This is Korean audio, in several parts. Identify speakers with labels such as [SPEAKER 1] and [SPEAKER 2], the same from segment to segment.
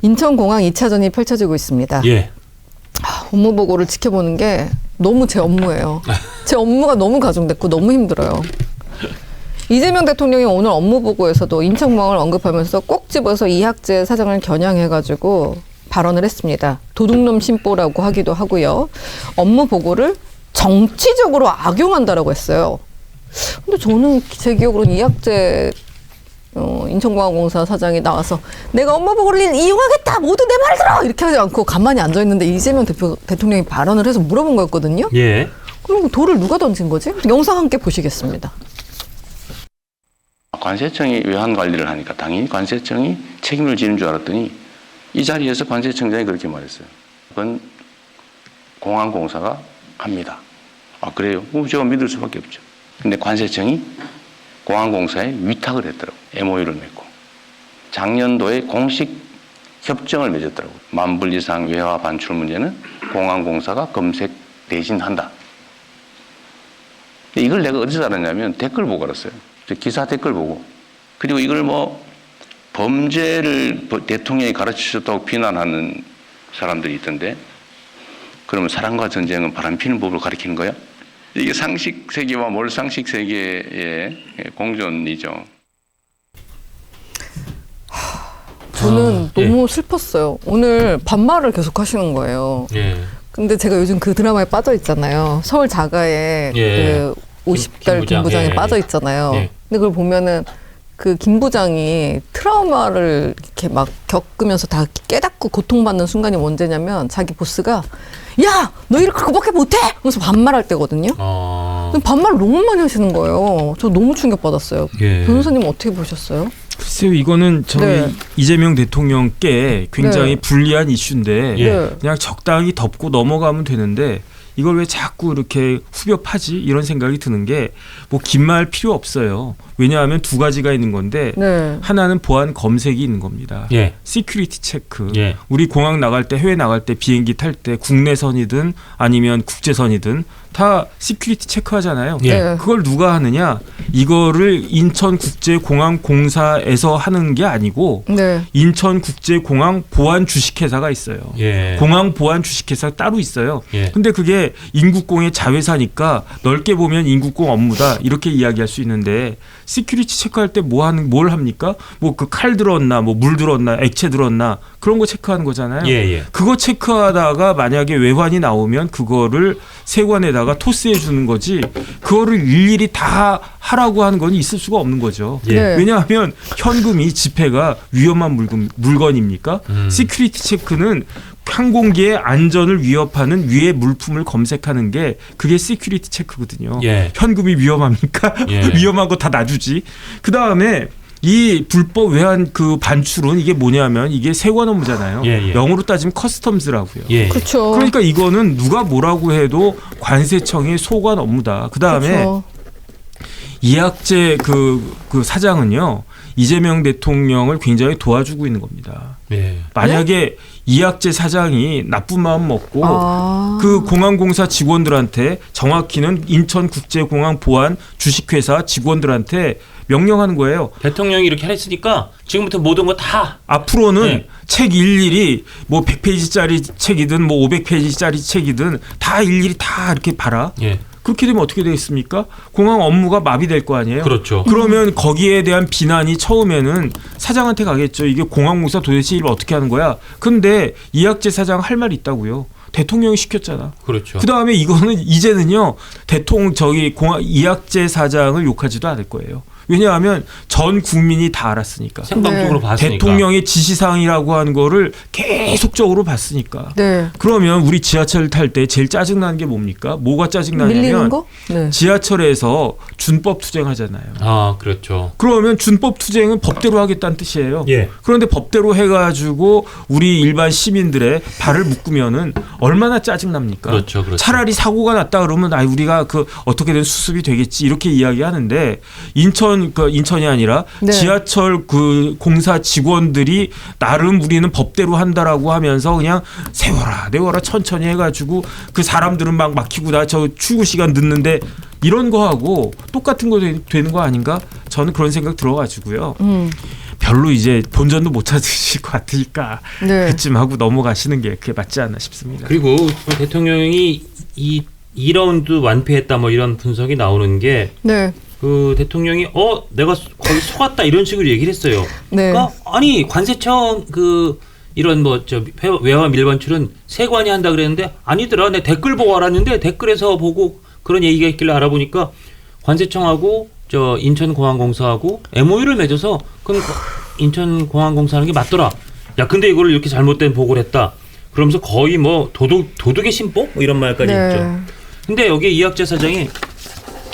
[SPEAKER 1] 인천공항 2차전이 펼쳐지고 있습니다.
[SPEAKER 2] 예.
[SPEAKER 1] 업무 보고를 지켜보는 게 너무 제 업무예요. 제 업무가 너무 가중됐고 너무 힘들어요. 이재명 대통령이 오늘 업무 보고에서도 인천공항을 언급하면서 꼭 집어서 이학재 사장을 겨냥해가지고 발언을 했습니다. 도둑놈 심보라고 하기도 하고요. 업무 보고를 정치적으로 악용한다라고 했어요. 근데 저는 제 기억으로는 이학재 인천공항공사 사장이 나와서 내가 업무 보고를 이용하겠다 모두 내 말 들어 이렇게 하지 않고 가만히 앉아있는데 이재명 대통령이 발언을 해서 물어본 거였거든요.
[SPEAKER 2] 예.
[SPEAKER 1] 그럼 돌을 누가 던진 거지? 영상 함께 보시겠습니다.
[SPEAKER 3] 관세청이 외환 관리를 하니까 당연히 관세청이 책임을 지는 줄 알았더니 이 자리에서 관세청장이 그렇게 말했어요. 그건 공항공사가 합니다. 아 그래요? 그럼 제가 믿을 수밖에 없죠. 근데 관세청이 공항공사에 위탁을 했더라고요. MOU를 맺고. 작년도에 공식 협정을 맺었더라고요. 10,000불 이상 외화 반출 문제는 공항공사가 검색 대신한다. 이걸 내가 어디서 알았냐면 댓글 보고 알았어요. 기사 댓글 보고. 그리고 이걸 뭐 범죄를 대통령이 가르치셨다고 비난하는 사람들이 있던데 그러면 사랑과 전쟁은 바람피는 법을 가리키는 거야? 이게 상식 세계와 몰상식 세계의 공존이죠.
[SPEAKER 1] 저는 너무 슬펐어요. 오늘 반말을 계속 하시는 거예요.
[SPEAKER 2] 예.
[SPEAKER 1] 근데 제가 요즘 그 드라마에 빠져 있잖아요. 서울 자가의 그 50달 김 부장에 빠져 있잖아요.
[SPEAKER 2] 예.
[SPEAKER 1] 근데 그걸 보면은 그 김 부장이 트라우마를 이렇게 막 겪으면서 다 깨닫고 고통받는 순간이 언제냐면 자기 보스가 야, 너 이렇게 그거밖에 못해? 그래서 반말할 때거든요. 반말을 너무 많이 하시는 거예요. 저 너무 충격받았어요.
[SPEAKER 2] 예.
[SPEAKER 1] 변호사님 어떻게 보셨어요?
[SPEAKER 4] 글쎄요, 이거는 저희 이재명 대통령께 굉장히 불리한 이슈인데
[SPEAKER 2] 예.
[SPEAKER 4] 그냥 적당히 덮고 넘어가면 되는데 이걸 왜 자꾸 이렇게 후벼 파지? 이런 생각이 드는 게 뭐 긴 말 필요 없어요. 왜냐하면 두 가지가 있는 건데 하나는 보안 검색이 있는 겁니다.
[SPEAKER 2] 예.
[SPEAKER 4] 시큐리티 체크.
[SPEAKER 2] 예.
[SPEAKER 4] 우리 공항 나갈 때 해외 나갈 때 비행기 탈 때 국내선이든 아니면 국제선이든 다 시큐리티 체크하잖아요.
[SPEAKER 2] 예.
[SPEAKER 4] 그걸 누가 하느냐? 이거를 인천국제공항공사에서 하는 게 아니고 인천국제공항 보안 주식회사가 있어요.
[SPEAKER 2] 예.
[SPEAKER 4] 공항 보안 주식회사 따로 있어요.
[SPEAKER 2] 예.
[SPEAKER 4] 근데 그게 인국공의 자회사니까 넓게 보면 인국공 업무다 이렇게 이야기할 수 있는데 시큐리티 체크할 때 뭘 합니까? 뭐 그 칼 들었나, 뭐 물 들었나, 액체 들었나 그런 거 체크하는 거잖아요.
[SPEAKER 2] 예.
[SPEAKER 4] 그거 체크하다가 만약에 외환이 나오면 그거를 세관에다가 토스해 주는 거지 그거를 일일이 다 하라고 하는 건 있을 수가 없는 거죠.
[SPEAKER 2] 예.
[SPEAKER 4] 왜냐하면 현금이 지폐가 위험한 물건입니까? 시큐리티 체크는 항공기의 안전을 위협하는 위의 물품을 검색하는 게 그게 시큐리티 체크거든요.
[SPEAKER 2] 예.
[SPEAKER 4] 현금이 위험합니까?
[SPEAKER 2] 예.
[SPEAKER 4] 위험한 거 다 놔주지. 그다음에 이 불법 외환 그 반출은 이게 뭐냐면 이게 세관 업무잖아요.
[SPEAKER 2] 예.
[SPEAKER 4] 영어로 따지면 커스텀즈라고요.
[SPEAKER 2] 예.
[SPEAKER 1] 그렇죠.
[SPEAKER 4] 그러니까 이거는 누가 뭐라고 해도 관세청의 소관 업무다. 그다음에 이학재 그 사장은요. 이재명 대통령을 굉장히 도와주고 있는 겁니다.
[SPEAKER 2] 예.
[SPEAKER 4] 만약에 이학재 사장이 나쁜 마음 먹고 그 공항공사 직원들한테 정확히는 인천국제공항 보안 주식회사 직원들한테 명령하는 거예요.
[SPEAKER 2] 대통령이 이렇게 했으니까 지금부터 모든 거 다
[SPEAKER 4] 앞으로는 책 일일이 뭐 100페이지짜리 책이든 뭐 500페이지짜리 책이든 다 일일이 다 이렇게 봐라.
[SPEAKER 2] 예.
[SPEAKER 4] 그렇게 되면 어떻게 되겠습니까? 공항 업무가 마비될 거 아니에요?
[SPEAKER 2] 그렇죠.
[SPEAKER 4] 그러면 거기에 대한 비난이 처음에는 사장한테 가겠죠. 이게 공항공사 도대체 일을 어떻게 하는 거야? 근데 이학재 사장 할 말이 있다고요. 대통령이 시켰잖아.
[SPEAKER 2] 그렇죠.
[SPEAKER 4] 그다음에 이거는 이제는요. 이학재 사장을 욕하지도 않을 거예요. 왜냐하면 전 국민이 다 알았으니까.
[SPEAKER 2] 생방송으로 봤으니까.
[SPEAKER 4] 대통령의 지시사항이라고 하는 거를 계속적으로 봤으니까. 그러면 우리 지하철 탈 때 제일 짜증나는 게 뭡니까? 뭐가 짜증나냐면
[SPEAKER 1] 밀리는 거?
[SPEAKER 4] 지하철에서 준법 투쟁하잖아요.
[SPEAKER 2] 아, 그렇죠.
[SPEAKER 4] 그러면 준법 투쟁은 법대로 하겠다는 뜻이에요.
[SPEAKER 2] 예.
[SPEAKER 4] 그런데 법대로 해가지고 우리 일반 시민들의 발을 묶으면은 얼마나 짜증납니까?
[SPEAKER 2] 그렇죠.
[SPEAKER 4] 차라리 사고가 났다 그러면 우리가 그 어떻게든 수습이 되겠지 이렇게 이야기하는데 인천이 아니라 지하철 그 공사 직원들이 나름 우리는 법대로 한다라고 하면서 그냥 세워라 내워라 천천히 해가지고 그 사람들은 막 막히고 나 저 출근 시간 늦는데 이런 거하고 똑같은 거 되는 거 아닌가? 저는 그런 생각 들어가지고요. 별로 이제 본전도 못 찾으실 것 같으니까
[SPEAKER 1] 네.
[SPEAKER 4] 그쯤 하고 넘어가시는 게 그게 맞지 않나 싶습니다.
[SPEAKER 2] 그리고 대통령이 이 2라운드 완패했다 뭐 이런 분석이 나오는 게
[SPEAKER 1] 네.
[SPEAKER 2] 그 대통령이 내가 거의 속았다 이런 식으로 얘기를 했어요.
[SPEAKER 1] 네.
[SPEAKER 2] 그러니까 아니 관세청 그 이런 뭐 저 외화 밀반출은 세관이 한다 그랬는데 아니더라. 내 댓글 보고 알았는데 댓글에서 보고 그런 얘기가 있길래 알아보니까 관세청하고 저 인천공항공사하고 MOU를 맺어서 그럼 인천공항공사 하는 게 맞더라. 야 근데 이거를 이렇게 잘못된 보고를 했다. 그러면서 거의 뭐 도둑의 심보 뭐 이런 말까지
[SPEAKER 1] 네.
[SPEAKER 2] 했죠. 근데 여기에 이학재 사장이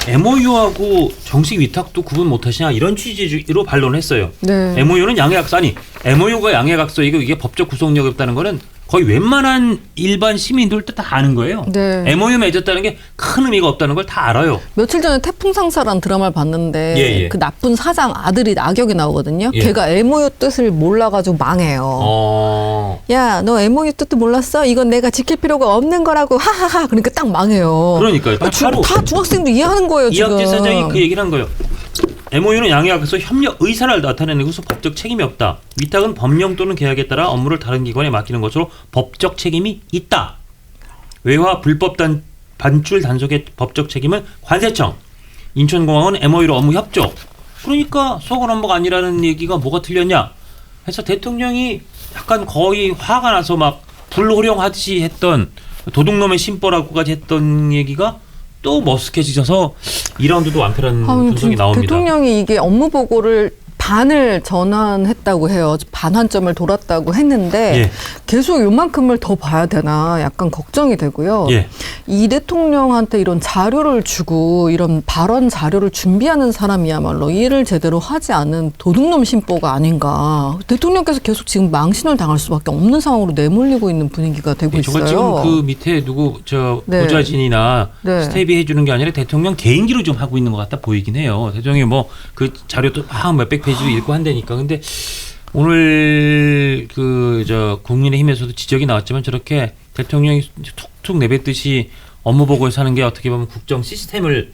[SPEAKER 2] MOU하고 정식 위탁도 구분 못하시냐 이런 취지로 반론했어요.
[SPEAKER 1] 네.
[SPEAKER 2] MOU는 양해각서 아니 MOU가 양해각서이고 이게 법적 구속력이 없다는 거는 거의 웬만한 일반 시민들도 다 아는 거예요.
[SPEAKER 1] 네.
[SPEAKER 2] MOU 맺었다는 게 큰 의미가 없다는 걸 다 알아요.
[SPEAKER 1] 며칠 전에 태풍상사라는 드라마를 봤는데
[SPEAKER 2] 예.
[SPEAKER 1] 그 나쁜 사장 아들이 낙역이 나오거든요.
[SPEAKER 2] 예.
[SPEAKER 1] 걔가 MOU 뜻을 몰라가지고 망해요. 야, 너 MOU 뜻도 몰랐어? 이건 내가 지킬 필요가 없는 거라고 하하하. 그러니까 딱 망해요.
[SPEAKER 2] 그러니까요.
[SPEAKER 1] 다
[SPEAKER 2] 바로
[SPEAKER 1] 중학생도 이해하는 거예요 지금.
[SPEAKER 2] 이학재 사장이 그 얘기를 한 거예요. MOU는 양해각서 협력 의사를 나타내는 것으로 법적 책임이 없다. 위탁은 법령 또는 계약에 따라 업무를 다른 기관에 맡기는 것으로 법적 책임이 있다. 외화 불법 반출 단속의 법적 책임은 관세청. 인천공항은 MOU로 업무 협조. 그러니까 소관 업무가 아니라는 얘기가 뭐가 틀렸냐. 해서 대통령이 약간 거의 화가 나서 막 불호령하듯이 했던 도둑놈의 심보라고까지 했던 얘기가 또 머쓱해지셔서 2라운드도 완패라는 분석이 나옵니다.
[SPEAKER 1] 대통령이 이게 업무 보고를 반을 전환했다고 해요. 반환점을 돌았다고 했는데
[SPEAKER 2] 예.
[SPEAKER 1] 계속 요만큼을 더 봐야 되나 약간 걱정이 되고요.
[SPEAKER 2] 예.
[SPEAKER 1] 이 대통령한테 이런 자료를 주고 이런 발언 자료를 준비하는 사람이야말로 일을 제대로 하지 않은 도둑놈 심보가 아닌가. 대통령께서 계속 지금 망신을 당할 수밖에 없는 상황으로 내몰리고 있는 분위기가 되고
[SPEAKER 2] 정말
[SPEAKER 1] 있어요.
[SPEAKER 2] 지금 그 밑에 누구
[SPEAKER 1] 네.
[SPEAKER 2] 보좌진이나
[SPEAKER 1] 네.
[SPEAKER 2] 스텝이 해주는 게 아니라 대통령 개인기로 좀 하고 있는 것 같다 보이긴 해요. 대통령이 뭐 그 자료도 막 몇백 페이지도 읽고 한다니까. 근데 오늘 그 국민의힘에서도 지적이 나왔지만 저렇게 대통령이 툭툭 내뱉듯이 업무 보고에서 하는 게 어떻게 보면 국정 시스템을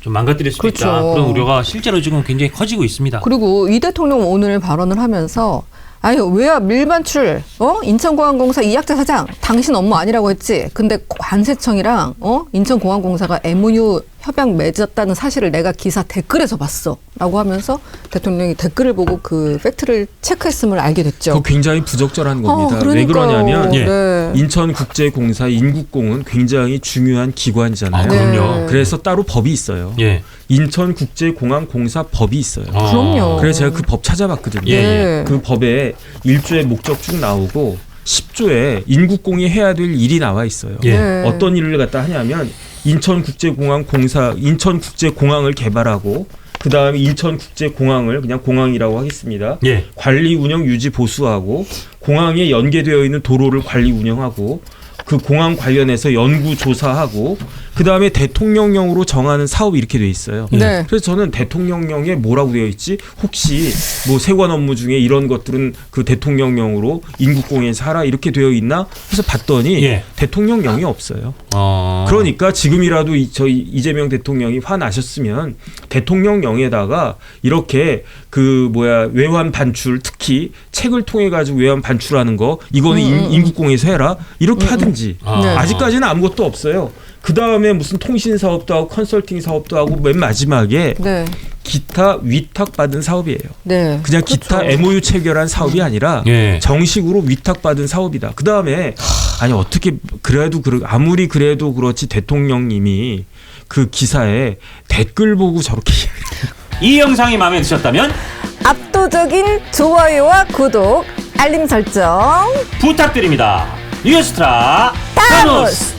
[SPEAKER 2] 좀 망가뜨릴 수도
[SPEAKER 1] 그렇죠.
[SPEAKER 2] 있다. 그런 우려가 실제로 지금 굉장히 커지고 있습니다.
[SPEAKER 1] 그리고 이 대통령 오늘 발언을 하면서 아유 외화 밀반출 인천공항공사 이학재 사장 당신 업무 아니라고 했지. 근데 관세청이랑 인천공항공사가 MOU 협약 맺었다는 사실을 내가 기사 댓글에서 봤어라고 하면서 대통령이 댓글을 보고 그 팩트를 체크했음을 알게 됐죠.
[SPEAKER 4] 그거 굉장히 부적절한 겁니다.
[SPEAKER 1] 그러니까요.
[SPEAKER 4] 왜 그러냐면
[SPEAKER 2] 예.
[SPEAKER 1] 네.
[SPEAKER 4] 인천국제공사 인국공은 굉장히 중요한 기관이잖아요.
[SPEAKER 2] 아, 그럼요.
[SPEAKER 1] 네.
[SPEAKER 4] 그래서 따로 법이 있어요.
[SPEAKER 2] 예.
[SPEAKER 4] 인천국제공항공사 법이 있어요.
[SPEAKER 1] 그럼요.
[SPEAKER 4] 그래서 제가 그 법 찾아봤거든요.
[SPEAKER 2] 예,
[SPEAKER 1] 네.
[SPEAKER 4] 그 법에 1조의 목적 쭉 나오고 10조에 인국공이 해야 될 일이 나와 있어요.
[SPEAKER 2] 예.
[SPEAKER 1] 네.
[SPEAKER 4] 어떤 일을 갖다 하냐면 인천국제공항공사 인천국제공항을 개발하고 그 다음에 인천국제공항을 그냥 공항이라고 하겠습니다.
[SPEAKER 2] 예.
[SPEAKER 4] 관리 운영 유지 보수하고 공항에 연계되어 있는 도로를 관리 운영하고 그 공항 관련해서 연구 조사하고 그 다음에 대통령령으로 정하는 사업이 이렇게 돼 있어요.
[SPEAKER 1] 네.
[SPEAKER 4] 그래서 저는 대통령령에 뭐라고 되어 있지? 혹시 뭐 세관 업무 중에 이런 것들은 그 대통령령으로 인국공에서 하라 이렇게 되어 있나? 해서 봤더니
[SPEAKER 2] 예.
[SPEAKER 4] 대통령령이 없어요. 그러니까 지금이라도 저희 이재명 대통령이 화나셨으면 대통령령에다가 이렇게 그 외환 반출 특히 책을 통해 가지고 외환 반출하는 거 이거는 인국공에서 해라 이렇게 하든지.
[SPEAKER 1] 네.
[SPEAKER 4] 아직까지는 아무것도 없어요. 그 다음에 무슨 통신 사업도 하고 컨설팅 사업도 하고 맨 마지막에
[SPEAKER 1] 네.
[SPEAKER 4] 기타 위탁 받은 사업이에요.
[SPEAKER 1] 네.
[SPEAKER 4] 그냥
[SPEAKER 1] 그렇죠.
[SPEAKER 4] 기타 MOU 체결한 사업이 아니라
[SPEAKER 2] 예.
[SPEAKER 4] 정식으로 위탁 받은 사업이다. 그 다음에 아니 어떻게 그래도 아무리 그래도 그렇지 대통령님이 그 기사에 댓글 보고 저렇게
[SPEAKER 2] 이 영상이 마음에 드셨다면
[SPEAKER 1] 압도적인 좋아요와 구독, 알림 설정
[SPEAKER 2] 부탁드립니다. 뉴스트라 타노스.